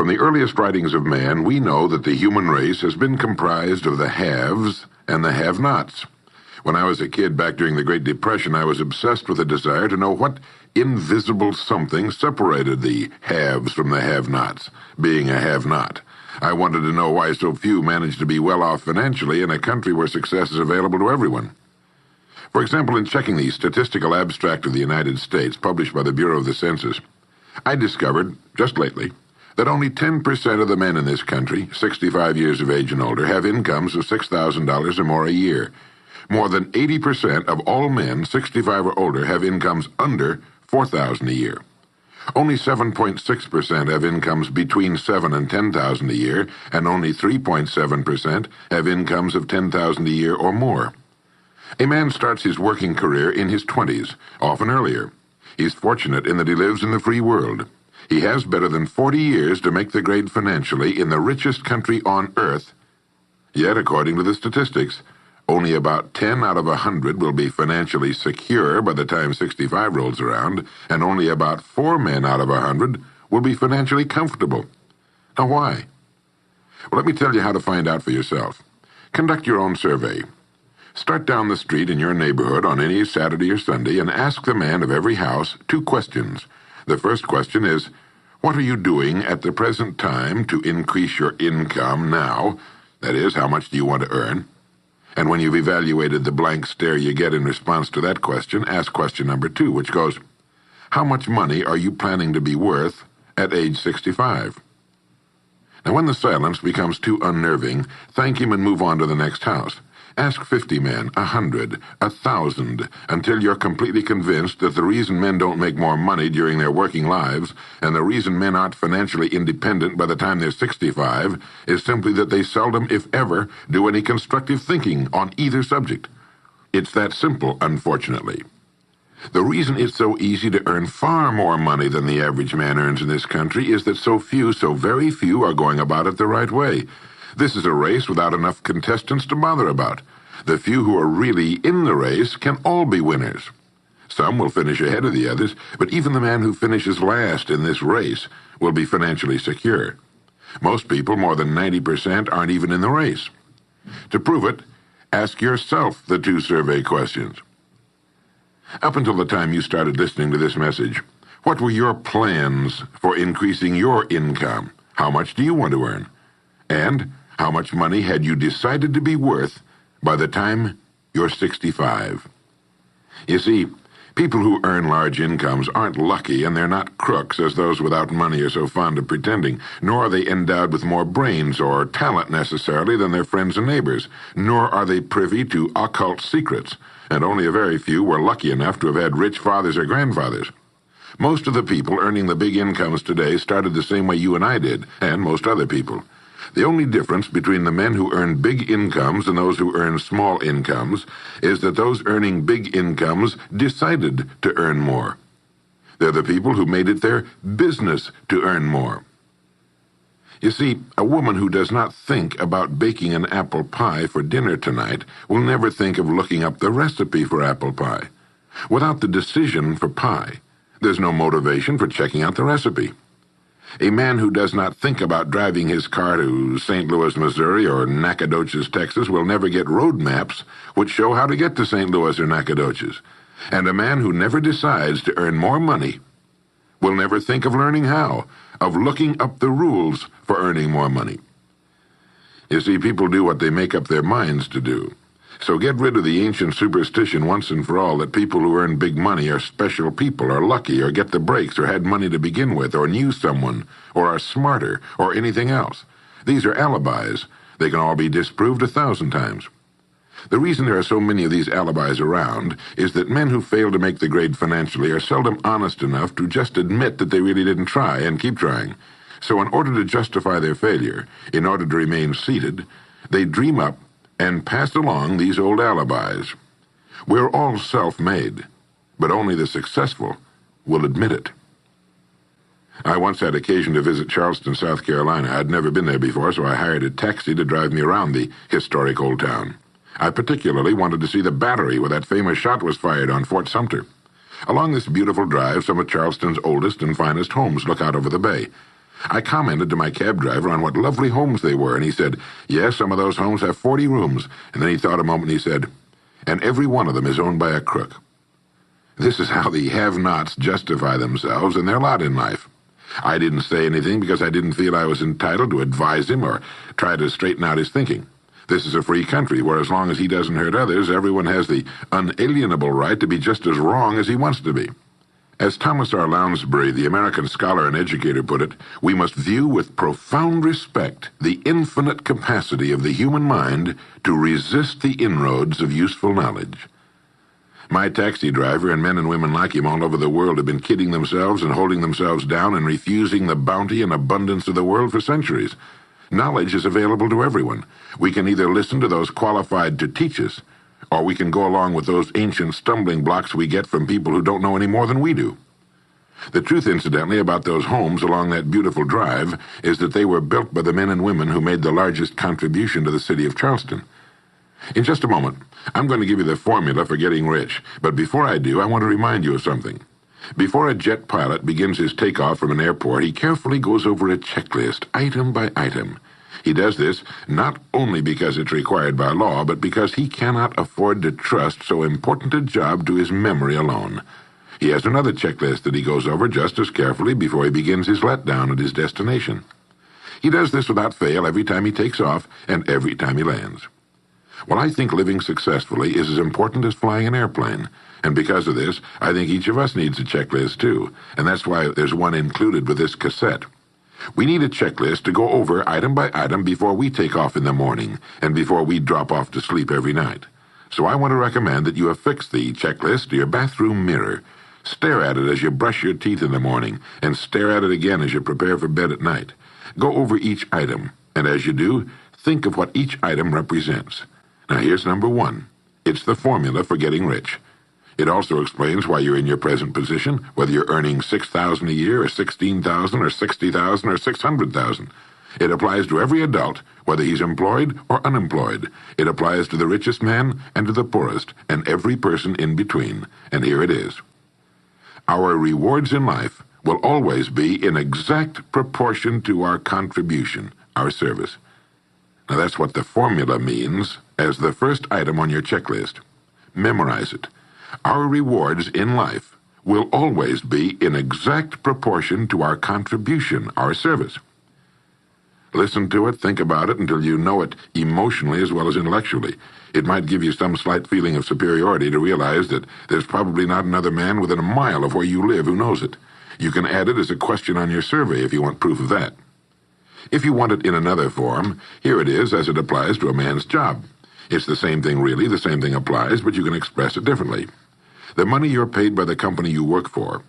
From the earliest writings of man, we know that the human race has been comprised of the haves and the have-nots. When I was a kid back during the Great Depression, I was obsessed with a desire to know what invisible something separated the haves from the have-nots, being a have-not. I wanted to know why so few managed to be well off financially in a country where success is available to everyone. For example, in checking the Statistical Abstract of the United States, published by the Bureau of the Census, I discovered, just lately, that only 10% of the men in this country, 65 years of age and older, have incomes of $6,000 or more a year. More than 80% of all men 65 or older have incomes under $4,000 a year. Only 7.6% have incomes between $7,000 and $10,000 a year, and only 3.7% have incomes of $10,000 a year or more. A man starts his working career in his 20s, often earlier. He's fortunate in that he lives in the free world. He has better than 40 years to make the grade financially in the richest country on earth. Yet, according to the statistics, only about 10 out of 100 will be financially secure by the time 65 rolls around, and only about 4 men out of 100 will be financially comfortable. Now, why? Well, let me tell you how to find out for yourself. Conduct your own survey. Start down the street in your neighborhood on any Saturday or Sunday and ask the man of every house 2 questions. The first question is, what are you doing at the present time to increase your income now? That is, how much do you want to earn? And when you've evaluated the blank stare you get in response to that question, ask question number 2, which goes, how much money are you planning to be worth at age 65? Now, when the silence becomes too unnerving, thank him and move on to the next house. Ask 50 men, 100, 1,000, until you're completely convinced that the reason men don't make more money during their working lives, and the reason men aren't financially independent by the time they're 65, is simply that they seldom, if ever, do any constructive thinking on either subject. It's that simple, unfortunately. The reason it's so easy to earn far more money than the average man earns in this country is that so very few, are going about it the right way. This is a race without enough contestants to bother about. The few who are really in the race can all be winners. Some will finish ahead of the others, but even the man who finishes last in this race will be financially secure. Most people, more than 90%, aren't even in the race. To prove it, ask yourself the 2 survey questions. Up until the time you started listening to this message, what were your plans for increasing your income? How much do you want to earn? And how much money had you decided to be worth by the time you're 65? You see, people who earn large incomes aren't lucky, and they're not crooks as those without money are so fond of pretending, nor are they endowed with more brains or talent necessarily than their friends and neighbors, nor are they privy to occult secrets, and only a very few were lucky enough to have had rich fathers or grandfathers. Most of the people earning the big incomes today started the same way you and I did, and most other people. The only difference between the men who earn big incomes and those who earn small incomes is that those earning big incomes decided to earn more. They're the people who made it their business to earn more. You see, a woman who does not think about baking an apple pie for dinner tonight will never think of looking up the recipe for apple pie. Without the decision for pie, there's no motivation for checking out the recipe. A man who does not think about driving his car to St. Louis, Missouri, or Nacogdoches, Texas, will never get road maps which show how to get to St. Louis or Nacogdoches. And a man who never decides to earn more money will never think of learning how, of looking up the rules for earning more money. You see, people do what they make up their minds to do. So get rid of the ancient superstition once and for all that people who earn big money are special people, or lucky, or get the breaks, or had money to begin with, or knew someone, or are smarter, or anything else. These are alibis. They can all be disproved 1,000 times. The reason there are so many of these alibis around is that men who fail to make the grade financially are seldom honest enough to just admit that they really didn't try and keep trying. So in order to justify their failure, in order to remain seated, they dream up and pass along these old alibis. We're all self-made, but only the successful will admit it. I once had occasion to visit Charleston, South Carolina. I'd never been there before, so I hired a taxi to drive me around the historic old town. I particularly wanted to see the battery where that famous shot was fired on Fort Sumter. Along this beautiful drive, some of Charleston's oldest and finest homes look out over the bay. I commented to my cab driver on what lovely homes they were, and he said, yes, some of those homes have 40 rooms. And then he thought a moment and he said, and every one of them is owned by a crook. This is how the have-nots justify themselves and their lot in life. I didn't say anything because I didn't feel I was entitled to advise him or try to straighten out his thinking. This is a free country where as long as he doesn't hurt others, everyone has the unalienable right to be just as wrong as he wants to be. As Thomas R. Lounsbury, the American scholar and educator, put it, we must view with profound respect the infinite capacity of the human mind to resist the inroads of useful knowledge. My taxi driver and men and women like him all over the world have been kidding themselves and holding themselves down and refusing the bounty and abundance of the world for centuries. Knowledge is available to everyone. We can either listen to those qualified to teach us, or we can go along with those ancient stumbling blocks we get from people who don't know any more than we do. The truth, incidentally, about those homes along that beautiful drive is that they were built by the men and women who made the largest contribution to the city of Charleston. In just a moment, I'm going to give you the formula for getting rich, but before I do, I want to remind you of something. Before a jet pilot begins his takeoff from an airport, he carefully goes over a checklist, item by item. He does this not only because it's required by law, but because he cannot afford to trust so important a job to his memory alone. He has another checklist that he goes over just as carefully before he begins his letdown at his destination. He does this without fail every time he takes off and every time he lands. Well, I think living successfully is as important as flying an airplane. And because of this, I think each of us needs a checklist too. And that's why there's one included with this cassette. We need a checklist to go over item by item before we take off in the morning and before we drop off to sleep every night. So I want to recommend that you affix the checklist to your bathroom mirror. Stare at it as you brush your teeth in the morning and stare at it again as you prepare for bed at night. Go over each item, and as you do, think of what each item represents. Now here's number one. It's the formula for getting rich. It also explains why you're in your present position, whether you're earning $6,000 a year or $16,000 or $60,000 or $600,000. It applies to every adult, whether he's employed or unemployed. It applies to the richest man and to the poorest, and every person in between. And here it is. Our rewards in life will always be in exact proportion to our contribution, our service. Now that's what the formula means as the first item on your checklist. Memorize it. Our rewards in life will always be in exact proportion to our contribution, our service. Listen to it, think about it until you know it emotionally as well as intellectually. It might give you some slight feeling of superiority to realize that there's probably not another man within a mile of where you live who knows it. You can add it as a question on your survey if you want proof of that. If you want it in another form, here it is as it applies to a man's job. It's the same thing really, the same thing applies, but you can express it differently. The money you're paid by the company you work for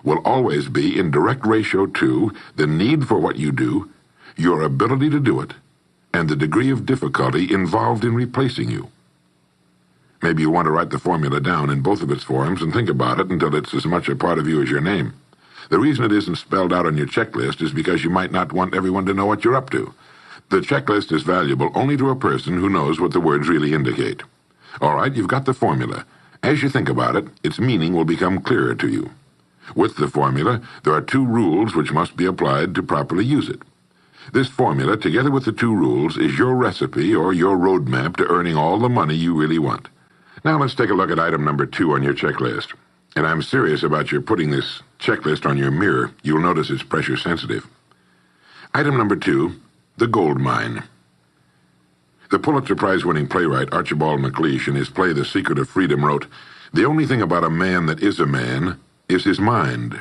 will always be in direct ratio to the need for what you do, your ability to do it, and the degree of difficulty involved in replacing you. Maybe you want to write the formula down in both of its forms and think about it until it's as much a part of you as your name. The reason it isn't spelled out on your checklist is because you might not want everyone to know what you're up to. The checklist is valuable only to a person who knows what the words really indicate. All right, you've got the formula. As you think about it, its meaning will become clearer to you. With the formula, there are two rules which must be applied to properly use it. This formula, together with the two rules, is your recipe or your roadmap to earning all the money you really want. Now let's take a look at item number 2 on your checklist. And I'm serious about your putting this checklist on your mirror. You'll notice it's pressure sensitive. Item number 2, the gold mine. The Pulitzer Prize-winning playwright Archibald MacLeish, in his play The Secret of Freedom, wrote, "The only thing about a man that is a man is his mind.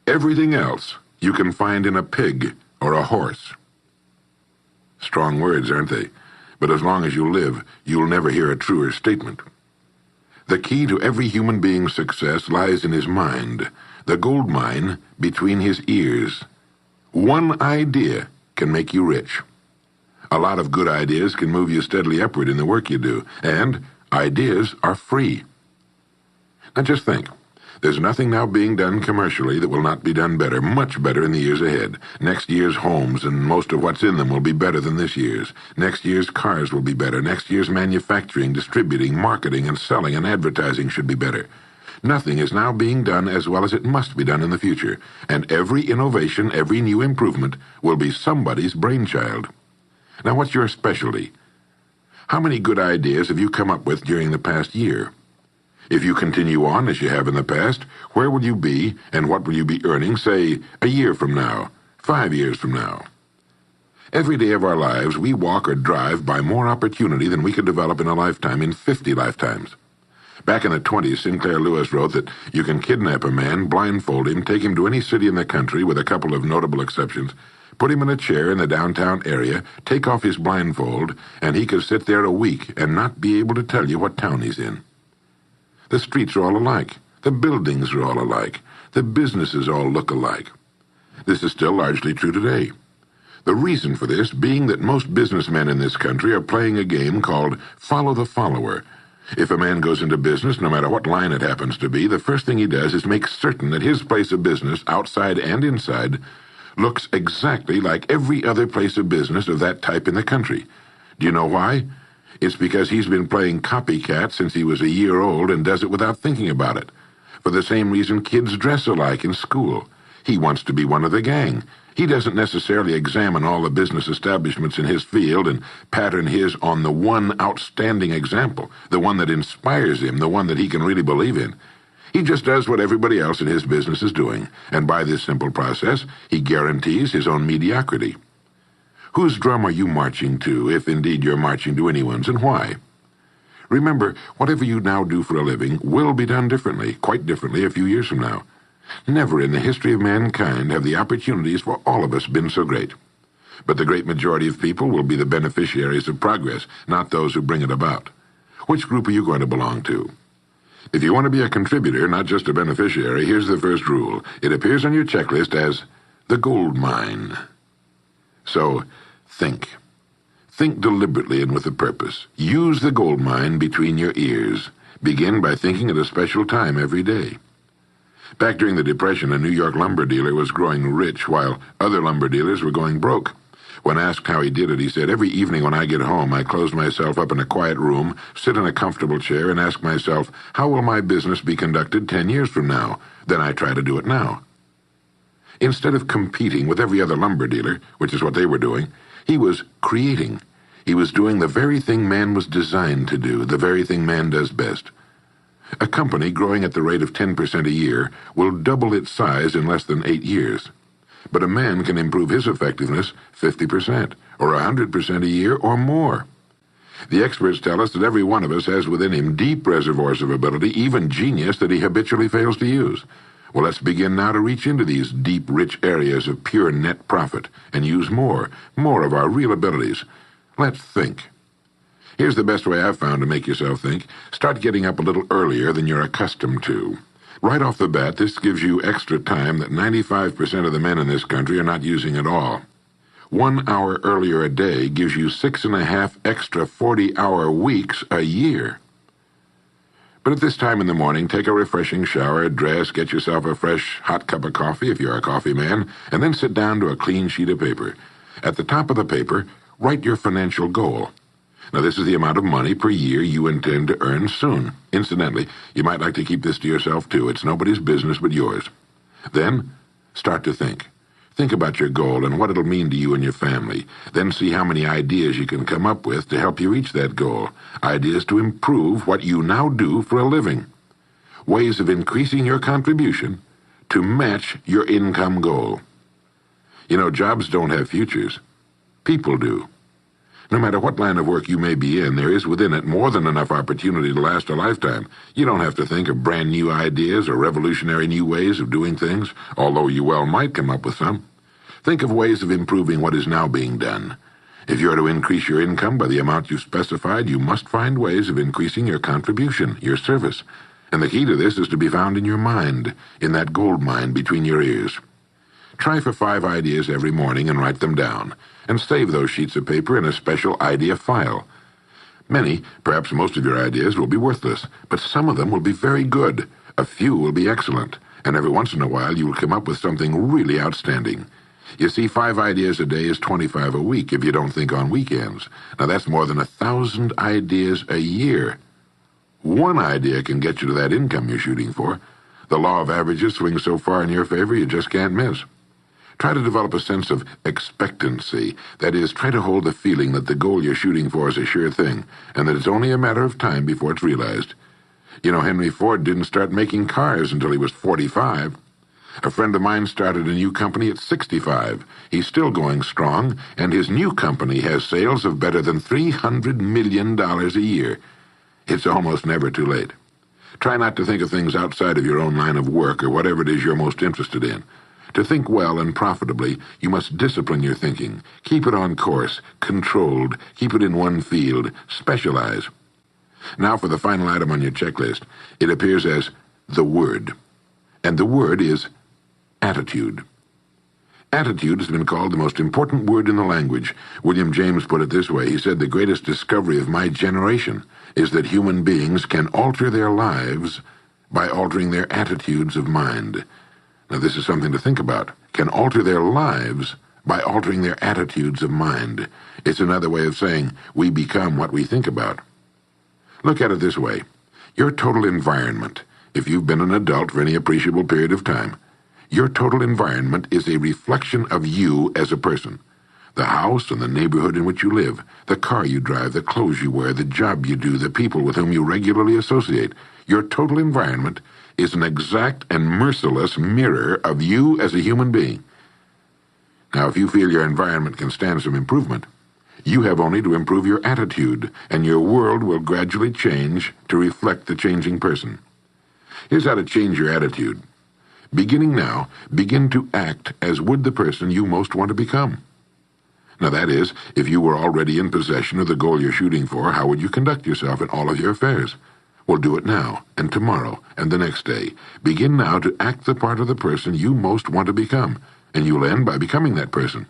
Everything else you can find in a pig or a horse." Strong words, aren't they? But as long as you live, you'll never hear a truer statement. The key to every human being's success lies in his mind, the gold mine between his ears. One idea can make you rich. A lot of good ideas can move you steadily upward in the work you do, and ideas are free. Now just think. There's nothing now being done commercially that will not be done better, much better in the years ahead. Next year's homes and most of what's in them will be better than this year's. Next year's cars will be better. Next year's manufacturing, distributing, marketing, and selling and advertising should be better. Nothing is now being done as well as it must be done in the future, and every innovation, every new improvement will be somebody's brainchild. Now, what's your specialty? How many good ideas have you come up with during the past year? If you continue on as you have in the past, where will you be and what will you be earning, say, a year from now, 5 years from now? Every day of our lives, we walk or drive by more opportunity than we could develop in a lifetime, in 50 lifetimes. Back in the 20s, Sinclair Lewis wrote that you can kidnap a man, blindfold him, take him to any city in the country, with a couple of notable exceptions, put him in a chair in the downtown area, take off his blindfold, and he could sit there a week and not be able to tell you what town he's in. The streets are all alike. The buildings are all alike. The businesses all look alike. This is still largely true today. The reason for this being that most businessmen in this country are playing a game called follow the follower. If a man goes into business, no matter what line it happens to be, the first thing he does is make certain that his place of business, outside and inside, looks exactly like every other place of business of that type in the country. Do you know why? It's because he's been playing copycat since he was a year old and does it without thinking about it. For the same reason kids dress alike in school. He wants to be one of the gang. He doesn't necessarily examine all the business establishments in his field and pattern his on the one outstanding example, the one that inspires him, the one that he can really believe in. He just does what everybody else in his business is doing, and by this simple process, he guarantees his own mediocrity. Whose drum are you marching to, if indeed you're marching to anyone's, and why? Remember, whatever you now do for a living will be done differently, quite differently a few years from now. Never in the history of mankind have the opportunities for all of us been so great. But the great majority of people will be the beneficiaries of progress, not those who bring it about. Which group are you going to belong to? If you want to be a contributor, not just a beneficiary, here's the first rule. It appears on your checklist as the gold mine. So, think. Think deliberately and with a purpose. Use the gold mine between your ears. Begin by thinking at a special time every day. Back during the Depression, a New York lumber dealer was growing rich while other lumber dealers were going broke. When asked how he did it, he said, "Every evening when I get home, I close myself up in a quiet room, sit in a comfortable chair, and ask myself, how will my business be conducted 10 years from now? Then I try to do it now." Instead of competing with every other lumber dealer, which is what they were doing, he was creating. He was doing the very thing man was designed to do, the very thing man does best. A company growing at the rate of 10% a year will double its size in less than 8 years. But a man can improve his effectiveness 50%, or 100% a year, or more. The experts tell us that every one of us has within him deep reservoirs of ability, even genius, that he habitually fails to use. Well, let's begin now to reach into these deep, rich areas of pure net profit and use more of our real abilities. Let's think. Here's the best way I've found to make yourself think. Start getting up a little earlier than you're accustomed to. Right off the bat, this gives you extra time that 95% of the men in this country are not using at all. 1 hour earlier a day gives you 6.5 extra 40-hour weeks a year. But at this time in the morning, take a refreshing shower, dress, get yourself a fresh, hot cup of coffee if you're a coffee man, and then sit down to a clean sheet of paper. At the top of the paper, write your financial goal. Now, this is the amount of money per year you intend to earn soon. Incidentally, you might like to keep this to yourself, too. It's nobody's business but yours. Then, start to think. Think about your goal and what it'll mean to you and your family. Then see how many ideas you can come up with to help you reach that goal. Ideas to improve what you now do for a living. Ways of increasing your contribution to match your income goal. You know, jobs don't have futures. People do. No matter what line of work you may be in, there is within it more than enough opportunity to last a lifetime. You don't have to think of brand new ideas or revolutionary new ways of doing things, although you well might come up with some. Think of ways of improving what is now being done. If you are to increase your income by the amount you've specified, you must find ways of increasing your contribution, your service. And the key to this is to be found in your mind, in that gold mine between your ears. Try for 5 ideas every morning and write them down, and save those sheets of paper in a special idea file. Many, perhaps most of your ideas will be worthless, but some of them will be very good. A few will be excellent, and every once in a while you will come up with something really outstanding. You see, 5 ideas a day is 25 a week if you don't think on weekends. Now that's more than 1,000 ideas a year. One idea can get you to that income you're shooting for. The law of averages swings so far in your favor you just can't miss. Try to develop a sense of expectancy. That is, try to hold the feeling that the goal you're shooting for is a sure thing, and that it's only a matter of time before it's realized. You know, Henry Ford didn't start making cars until he was 45. A friend of mine started a new company at 65. He's still going strong, and his new company has sales of better than $300 million a year. It's almost never too late. Try not to think of things outside of your own line of work or whatever it is you're most interested in. To think well and profitably, you must discipline your thinking. Keep it on course, controlled, keep it in one field, specialize. Now for the final item on your checklist. It appears as the word. And the word is attitude. Attitude has been called the most important word in the language. William James put it this way. He said, "The greatest discovery of my generation is that human beings can alter their lives by altering their attitudes of mind." Now this is something to think about. Can alter their lives by altering their attitudes of mind. It's another way of saying we become what we think about. Look at it this way. Your total environment, if you've been an adult for any appreciable period of time, your total environment is a reflection of you as a person. The house and the neighborhood in which you live, the car you drive, the clothes you wear, the job you do, the people with whom you regularly associate. Your total environment is an exact and merciless mirror of you as a human being. Now, if you feel your environment can stand some improvement, you have only to improve your attitude, and your world will gradually change to reflect the changing person. Here's how to change your attitude. Beginning now, begin to act as would the person you most want to become. Now that is, if you were already in possession of the goal you're shooting for, how would you conduct yourself in all of your affairs? Well, do it now, and tomorrow, and the next day. Begin now to act the part of the person you most want to become, and you'll end by becoming that person.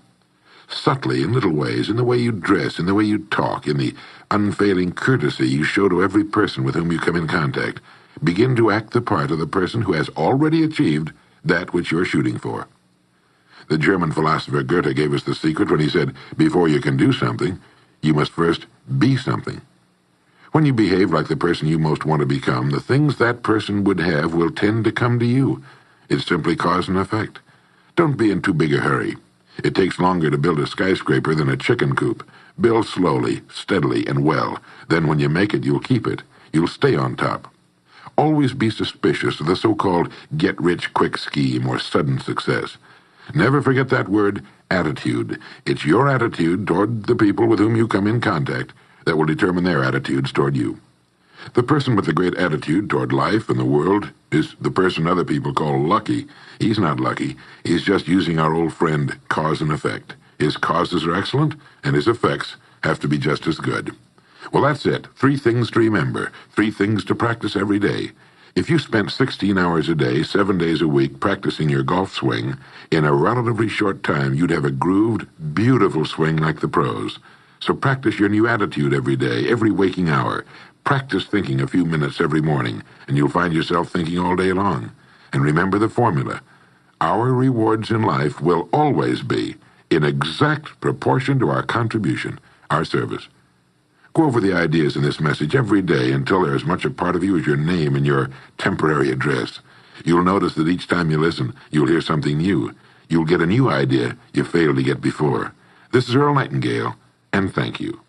Subtly, in little ways, in the way you dress, in the way you talk, in the unfailing courtesy you show to every person with whom you come in contact, begin to act the part of the person who has already achieved that which you're shooting for. The German philosopher Goethe gave us the secret when he said, before you can do something, you must first be something. When you behave like the person you most want to become, the things that person would have will tend to come to you. It's simply cause and effect. Don't be in too big a hurry. It takes longer to build a skyscraper than a chicken coop. Build slowly, steadily, and well. Then when you make it, you'll keep it. You'll stay on top. Always be suspicious of the so-called get-rich-quick scheme or sudden success. Never forget that word, attitude. It's your attitude toward the people with whom you come in contact that will determine their attitudes toward you. The person with the great attitude toward life and the world is the person other people call lucky. He's not lucky. He's just using our old friend, cause and effect. His causes are excellent, and his effects have to be just as good. Well, that's it. 3 things to remember. 3 things to practice every day. If you spent 16 hours a day, 7 days a week, practicing your golf swing, in a relatively short time, you'd have a grooved, beautiful swing like the pros. So practice your new attitude every day, every waking hour. Practice thinking a few minutes every morning, and you'll find yourself thinking all day long. And remember the formula. Our rewards in life will always be in exact proportion to our contribution, our service. Go over the ideas in this message every day until they're as much a part of you as your name and your temporary address. You'll notice that each time you listen, you'll hear something new. You'll get a new idea you failed to get before. This is Earl Nightingale, and thank you.